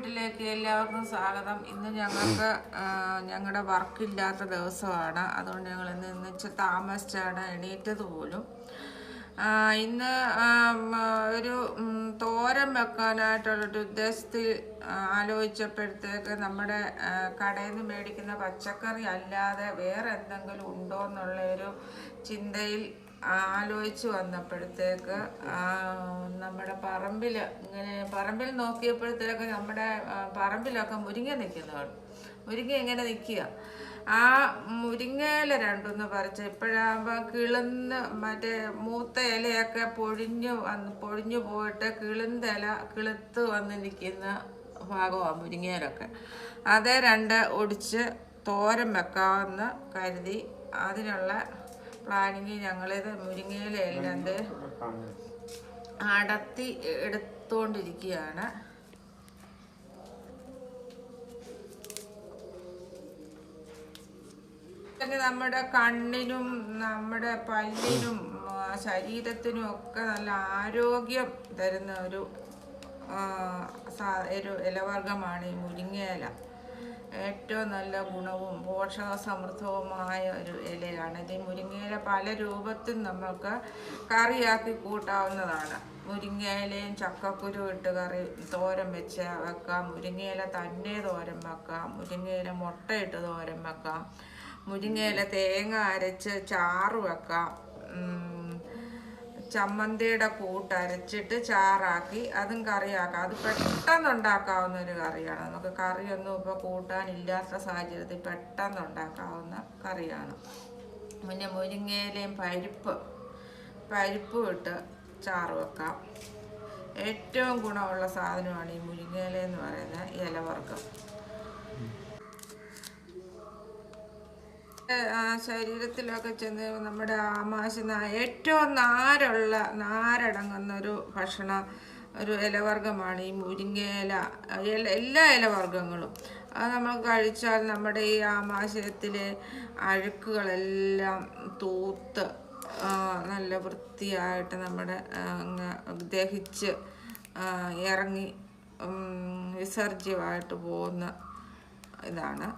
വീട്ടിലേക്ക് എല്ലാവർക്കും സ്വാഗതം. ഇന്ന് ഞങ്ങൾക്ക് ഞങ്ങളുടെ വർക്കില്ലാത്ത ദിവസമാണ്. അതുകൊണ്ട് ഞങ്ങൾ ഇന്ന് താമസിച്ചാണ് എണീറ്റത് പോലും. ഇന്ന് ഒരു തോരൻ വെക്കാനായിട്ടുള്ളൊരു ഉദ്ദേശത്തിൽ ആലോചിച്ചപ്പോഴത്തേക്ക് നമ്മുടെ കടയിൽ നിന്ന് മേടിക്കുന്ന പച്ചക്കറി അല്ലാതെ വേറെ എന്തെങ്കിലും ഉണ്ടോ എന്നുള്ളൊരു ചിന്തയിൽ ആലോചിച്ച് വന്നപ്പോഴത്തേക്ക് നമ്മുടെ പറമ്പിൽ നോക്കിയപ്പോഴത്തേക്ക് നമ്മുടെ പറമ്പിലൊക്കെ മുരിങ്ങ നിൽക്കുന്നതാണ്. മുരിങ്ങ ഇങ്ങനെ നിൽക്കുക. ആ മുരിങ്ങയില രണ്ടൊന്ന് പറിച്ച് ഇപ്പോഴാകുമ്പോൾ കിളുന്ന് മറ്റേ മൂത്ത ഇലയൊക്കെ പൊഴിഞ്ഞു പോയിട്ട് കിളുത്ത് വന്ന് നിൽക്കുന്ന ഭാഗമാണ് മുരിങ്ങയിലൊക്കെ. അതേ രണ്ട് ഒടിച്ച് തോരൻ വെക്കാമെന്ന് കരുതി അതിനുള്ള പ്ലാനിങ് ഞങ്ങളിത് മുരിങ്ങയിലെല്ലാം അടത്തി എടുത്തുകൊണ്ടിരിക്കുകയാണ്. നമ്മുടെ കണ്ണിനും നമ്മുടെ പല്ലിനും ശരീരത്തിനും ഒക്കെ നല്ല ആരോഗ്യം തരുന്ന ഒരു ഇലവർഗമാണ് ഈ മുരിങ്ങയില. ഏറ്റവും നല്ല ഗുണവും പോഷക സമൃദ്ധവുമായ ഒരു ഇലയാണ് ഇത്. മുരിങ്ങയില പല രൂപത്തിൽ നമുക്ക് കറിയാക്കി കൂട്ടാവുന്നതാണ്. മുരിങ്ങയിലയും ചക്കക്കുരു ഇട്ട് തോരൻ വെച്ച് വെക്കാം. മുരിങ്ങയില തന്നെ തോരൻ വെക്കാം. മുരിങ്ങയില മുട്ടയിട്ട് തോരൻ വെക്കാം. മുരിങ്ങയില തേങ്ങ അരച്ച് ചാറ് വെക്കാം. ചമ്മന്തിയുടെ കൂട്ടരച്ചിട്ട് ചാറാക്കി അതും കറിയാക്കാം. അത് പെട്ടെന്ന് ഉണ്ടാക്കാവുന്ന ഒരു കറിയാണ്. നമുക്ക് കറിയൊന്നും ഇപ്പോൾ കൂട്ടാനില്ലാത്ത സാഹചര്യത്തിൽ പെട്ടെന്ന് ഉണ്ടാക്കാവുന്ന കറിയാണ്. പിന്നെ മുരിങ്ങയിലയും പരിപ്പും ഇട്ട് ചാറ് വെക്കാം. ഏറ്റവും ഗുണമുള്ള സാധനമാണ് ഈ മുരിങ്ങയില എന്ന് പറയുന്ന ഇലവർഗം. ശരീരത്തിലൊക്കെ ചെന്ന് നമ്മുടെ ആമാശയ ഏറ്റവും നാരടങ്ങുന്ന ഒരു ഒരു ഇലവർഗമാണ് ഈ മുരിങ്ങയില. എല്ലാ ഇലവർഗങ്ങളും അത് നമ്മൾ കഴിച്ചാൽ നമ്മുടെ ഈ ആമാശയത്തിലെ അഴുക്കുകളെല്ലാം തൂത്ത് നല്ല വൃത്തിയായിട്ട് നമ്മുടെ ദഹിച്ച് ഇറങ്ങി വിസർജ്യമായിട്ട് പോകുന്ന ഇതാണ്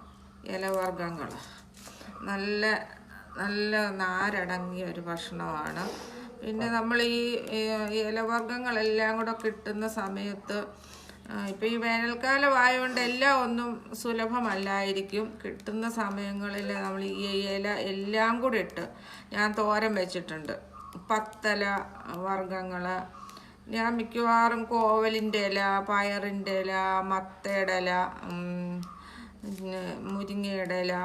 ഇലവർഗങ്ങൾ. നല്ല നാരടങ്ങിയ ഒരു ഭക്ഷണമാണ്. പിന്നെ നമ്മൾ ഈ ഇലവർഗങ്ങളെല്ലാം കൂടെ കിട്ടുന്ന സമയത്ത് ഇപ്പം ഈ വേനൽക്കാലമായതുകൊണ്ട് എല്ലാം ഒന്നും സുലഭമല്ലായിരിക്കും. കിട്ടുന്ന സമയങ്ങളിൽ നമ്മൾ ഈ ഇല എല്ലാം കൂടെ ഇട്ട് ഞാൻ തോരൻ വെച്ചിട്ടുണ്ട്. പത്തല വർഗ്ഗങ്ങൾ ഞാൻ മിക്കവാറും കോവലിൻ്റെ ഇല, പയറിൻ്റെ ഇല, മത്തയുടെ ഇല, മുരിങ്ങയുടെ ഇല,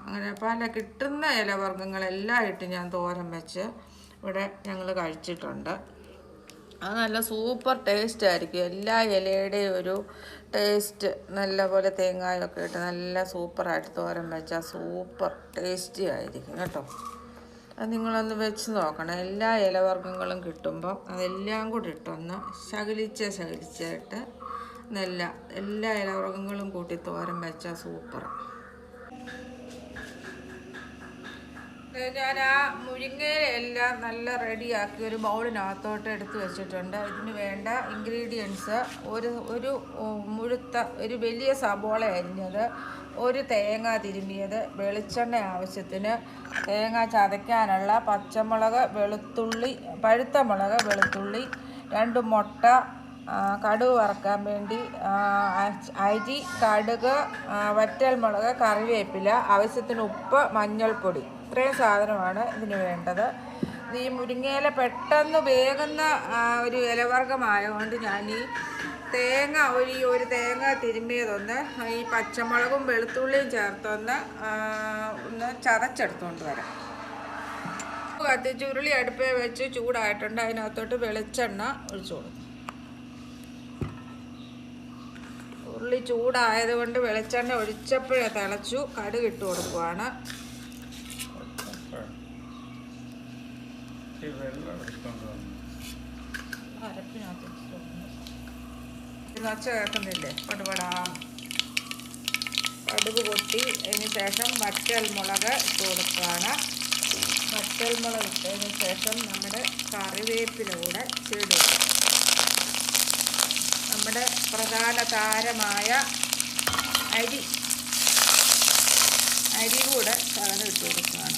അങ്ങനെ പല കിട്ടുന്ന ഇലവർഗ്ഗങ്ങളെല്ലാം ഇട്ട് ഞാൻ തോരൻ വെച്ച് ഇവിടെ ഞങ്ങൾ കഴിച്ചിട്ടുണ്ട്. അത് നല്ല സൂപ്പർ ടേസ്റ്റ് ആയിരിക്കും. എല്ലാ ഇലയുടെയും ഒരു ടേസ്റ്റ് നല്ലപോലെ തേങ്ങയൊക്കെ ഇട്ട് നല്ല സൂപ്പറായിട്ട് തോരൻ വെച്ചാൽ സൂപ്പർ ടേസ്റ്റി ആയിരിക്കും കേട്ടോ. അത് നിങ്ങളൊന്ന് വെച്ച് നോക്കണം. എല്ലാ ഇലവർഗ്ഗങ്ങളും കിട്ടുമ്പം അതെല്ലാം കൂടി ഇട്ടൊന്ന് ശകലിച്ചിട്ട് എല്ലാ ഇലവർഗ്ഗങ്ങളും കൂട്ടി തോരൻ വെച്ചാൽ സൂപ്പറാണ്. ഞാൻ ആ മുരിങ്ങയിലെല്ലാം നല്ല റെഡിയാക്കി ഒരു ബൗളിനകത്തോട്ട് എടുത്ത് വെച്ചിട്ടുണ്ട്. ഇതിന് വേണ്ട ഇൻഗ്രീഡിയൻസ് ഒരു വലിയ സബോള അരിഞ്ഞത്, ഒരു തേങ്ങ തിരുമ്മിയത്, വെളിച്ചെണ്ണ ആവശ്യത്തിന്, തേങ്ങ ചതയ്ക്കാനുള്ള പച്ചമുളക്, പഴുത്ത മുളക്, വെളുത്തുള്ളി, 2 മുട്ട, കടുക് വറക്കാൻ വേണ്ടി അരി, കടുക്, വറ്റൽമുളക്, കറിവേപ്പില, ആവശ്യത്തിന് ഉപ്പ്, മഞ്ഞൾപ്പൊടി. ഇത്രയും സാധനമാണ് ഇതിന് വേണ്ടത്. ഈ മുരിങ്ങയില പെട്ടെന്ന് വേകുന്ന ഒരു ഇലവർഗമായതുകൊണ്ട് ഞാൻ ഈ ഒരു തേങ്ങ തിരുമ്മിയതൊന്ന് ഈ പച്ചമുളകും വെളുത്തുള്ളിയും ചേർത്തൊന്ന് ചതച്ചെടുത്തുകൊണ്ട് വരാം. കത്തിച്ച് ഉരുളി അടുപ്പേ വെച്ച് ചൂടായിട്ടുണ്ട്. അതിനകത്തോട്ട് വെളിച്ചെണ്ണ ഒഴിച്ചു കൊടുക്കും. ഉരുളി ചൂടായതുകൊണ്ട് വെളിച്ചെണ്ണ ഒഴിച്ചപ്പോഴേ തിളച്ചു. കടുക് ഇട്ട് കൊടുക്കുവാണ്. നച്ച കേൾക്കുന്നില്ലേ? പടുപടാ കടുക് പൊട്ടി. അതിന് ശേഷം വറ്റൽമുളക് ഇട്ട് കൊടുക്കുകയാണ്. വറ്റൽമുളക് ഇട്ടതിന് ശേഷം നമ്മുടെ കറിവേപ്പില കൂടെ ചേർത്ത് നമ്മുടെ പ്രധാന താരമായ അരി കൂടെ ശകലം ഇട്ട് കൊടുക്കുകയാണ്.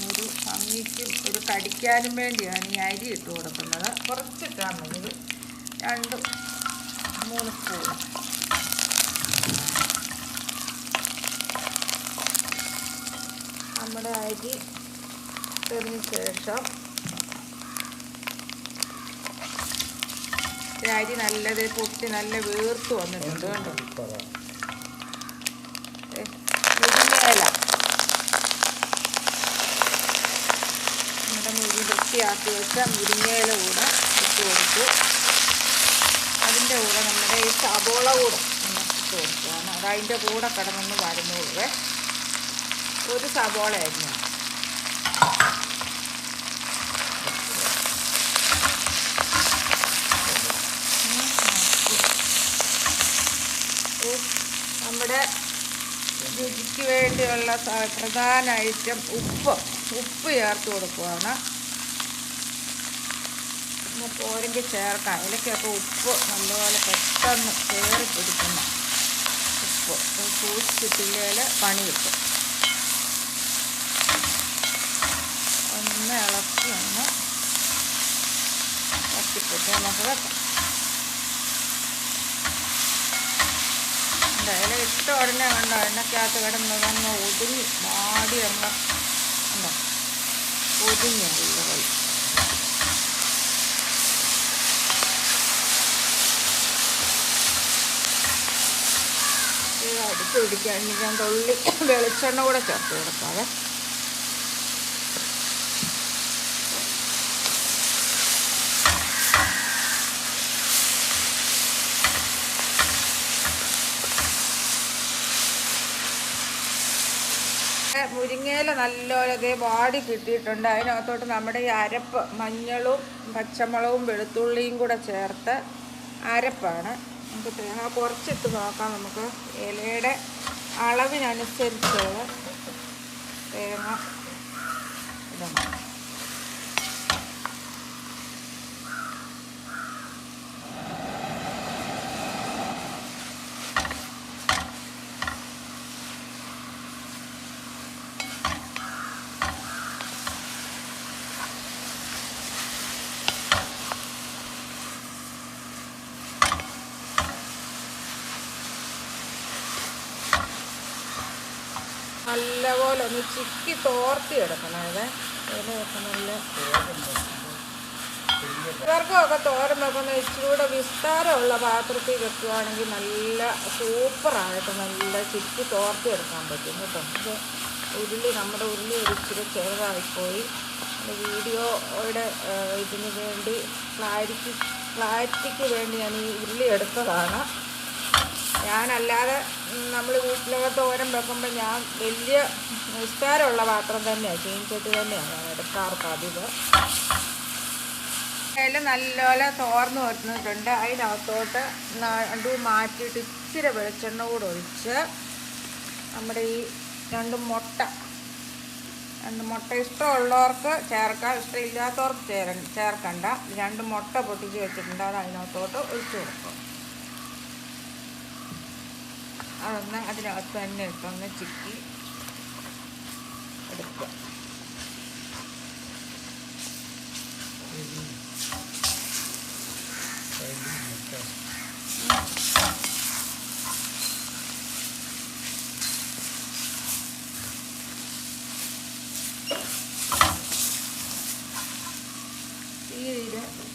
ഒരു ഭംഗിക്കും ഒരു കടിക്കാനും വേണ്ടിയാണ് ഈ അരി ഇട്ട് കൊടുക്കുന്നത്. കുറച്ചിട്ടാൽ മതി, 2-3 സ്പൂൺ. നമ്മുടെ അരി ഇട്ടതിന് ശേഷം അരി നല്ലത് പൊട്ടി നല്ല വീർത്ത് വന്നിട്ടുണ്ട് കേട്ടോ. മുരിങ്ങയില നമ്മുടെ വൃത്തിയാക്കി വെച്ച മുരിങ്ങയില കൂടെ ഇട്ട് കൊടുത്തു. അതിൻ്റെ കൂടെ നമ്മുടെ ഈ സബോള കൂടെ ഒന്ന് ഇട്ട് കൊടുക്കുകയാണ്. അത് അതിൻ്റെ കൂടെ കിടന്നൊന്ന് വരുന്നുള്ളൂ. ഒരു സബോള ആയിരുന്നു. നമ്മുടെ രുചിക്ക് വേണ്ടിയുള്ള പ്രധാന ഐറ്റം ഉപ്പ് ചേർത്ത് കൊടുക്കുകയാണ്. പോരെങ്കിൽ ചേർക്കാം. ഇതിലൊക്കെ ഉപ്പ് നല്ലപോലെ പെട്ടെന്ന് കയറി പിടിക്കുന്ന ഉപ്പ് സൂക്ഷിച്ചിട്ടില്ലെങ്കിൽ പണി കിട്ടും. ഒന്ന് ഇളക്കി ഇളക്കിപ്പൊട്ടി നമുക്ക് വെക്കാം. ഇല ഇട്ട ഉടനെ കണ്ടോ എണ്ണക്കകത്ത് കിടന്നതങ്ങ് ഒതുങ്ങി മാടി അങ്ങ് ഉണ്ടോ ഒതുങ്ങി പോയി. അടുത്ത് പിടിക്കാൻ ഞാൻ തുള്ളി വെളിച്ചെണ്ണ കൂടെ ചേർത്ത് കൊടുക്കാതെ. മുരിങ്ങയില നല്ലപോലെ വാടി കിട്ടിയിട്ടുണ്ട്. അതിനകത്തോട്ട് നമ്മുടെ ഈ അരപ്പ് മഞ്ഞളും പച്ചമുളകും വെളുത്തുള്ളിയും കൂടെ ചേർത്ത് അരപ്പാണ്. നമുക്ക് തേങ്ങ കുറച്ചിട്ട് നോക്കാം. നമുക്ക് ഇലയുടെ അളവിനനുസരിച്ചുള്ള തേങ്ങ ഇടണം. നല്ലപോലെ ഒന്ന് ചിക്കി തോർത്തി എടുക്കണം. ഇലയൊക്കെ നല്ല ഇവർക്കൊക്കെ തോരൻ വെക്കുന്ന ഇച്ചിരൂടെ വിസ്താരമുള്ള പാത്രത്തിൽ വെക്കുകയാണെങ്കിൽ നല്ല സൂപ്പറായിട്ട് നല്ല ചിക്കി തോർത്തി എടുക്കാൻ പറ്റും കേട്ടോ. ഇത് നമ്മുടെ ഉരുളി ഒരു ഇച്ചിരി ചെറുതായിപ്പോയി. വീഡിയോയുടെ ഇതിന് വേണ്ടി ക്ലാരിറ്റിക്ക് വേണ്ടി ഞാൻ ഈ ഉരുളി എടുത്തതാണ്. ഞാനല്ലാതെ നമ്മൾ വീട്ടിലൊക്കെ തോരൻ വെക്കുമ്പോൾ ഞാൻ വലിയ വിസ്താരമുള്ള പാത്രം തന്നെയാണ്, ചീനിച്ചട്ടി തന്നെയാണ് ഞാൻ എടുക്കാറ് പതിവ്. അതിൽ നല്ലപോലെ തോർന്ന് വരുന്നിട്ടുണ്ട്. അതിനകത്തോട്ട് മാറ്റിയിട്ട് ഇച്ചിരി വെളിച്ചെണ്ണ കൂടെ ഒഴിച്ച് നമ്മുടെ ഈ 2 മുട്ട ഇഷ്ടമുള്ളവർക്ക് ചേർക്കാം, ഇഷ്ടമില്ലാത്തവർക്ക് ചേർക്കണ്ട. 2 മുട്ട പൊട്ടിച്ച് വെച്ചിട്ടുണ്ട്. അത് അതിനകത്തോട്ട് ഒഴിച്ച് കൊടുക്കും. അതൊന്ന് അതിനകത്ത് തന്നെ ഇട്ടൊന്ന് ചിക്കി എടുക്കുക.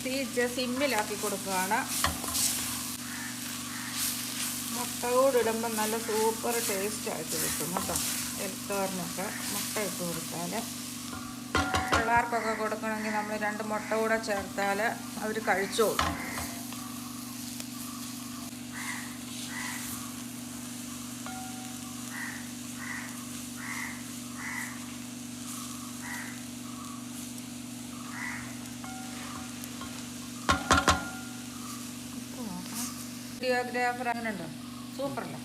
തീ സിമ്മിലാക്കി കൊടുക്കുകയാണ്. മുട്ട കൂടി ഇടുമ്പോൾ നല്ല സൂപ്പർ ടേസ്റ്റായിട്ട് കിട്ടും കേട്ടോ. തോരനൊക്കെ മുട്ട ഇട്ട് കൊടുത്താൽ, പിള്ളേർക്കൊക്കെ കൊടുക്കണമെങ്കിൽ നമ്മൾ 2 മുട്ട കൂടെ ചേർത്താൽ അവർ കഴിച്ചോളും. വീഡിയോഗ്രാഫർ അങ്ങനെ ഉണ്ടോ? സൂപ്പറല്ലേ?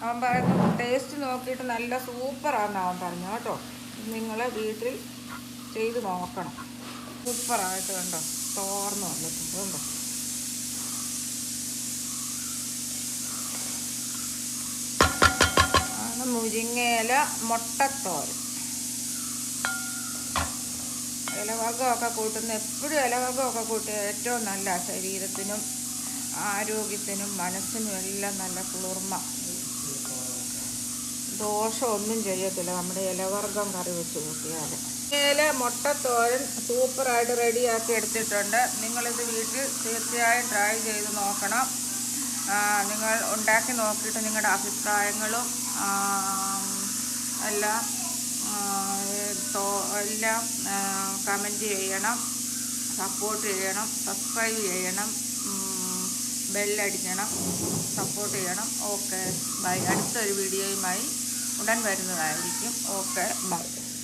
അവൻ പറയുന്നു ടേസ്റ്റ് നോക്കിയിട്ട് നല്ല സൂപ്പറാണെന്ന് അവൻ പറഞ്ഞു കേട്ടോ. നിങ്ങൾ വീട്ടിൽ ചെയ്ത് നോക്കണം. സൂപ്പറായിട്ട് കണ്ടോ തോർന്ന് വന്നിട്ടുണ്ട്. കണ്ടോ മുരിങ്ങയില മുട്ടത്തോരൻ. ഇലവർഗ്ഗമൊക്കെ കൂട്ടുന്ന എപ്പോഴും ഇലവർഗ്ഗമൊക്കെ കൂട്ടിയ ഏറ്റവും നല്ല ശരീരത്തിനും ആരോഗ്യത്തിനും മനസ്സിനും എല്ലാം നല്ല കുളിർമ. ദോഷമൊന്നും ചെയ്യത്തില്ല നമ്മുടെ ഇലവർഗ്ഗം കറി വെച്ച് കൂട്ടിയാൽ. മുട്ടത്തോരൻ സൂപ്പറായിട്ട് റെഡിയാക്കി എടുത്തിട്ടുണ്ട്. നിങ്ങളിത് വീട്ടിൽ തീർച്ചയായും ട്രൈ ചെയ്ത് നോക്കണം. നിങ്ങൾ ഉണ്ടാക്കി നോക്കിയിട്ട് നിങ്ങളുടെ അഭിപ്രായങ്ങളും എല്ലാം കമൻറ്റ് ചെയ്യണം, സപ്പോർട്ട് ചെയ്യണം, സബ്സ്ക്രൈബ് ചെയ്യണം, ബെല്ലടിക്കണം, സപ്പോർട്ട് ചെയ്യണം. Okay bye. അടുത്തൊരു വീഡിയോയുമായി ഉടൻ വരുന്നതായിരിക്കും. Okay bye.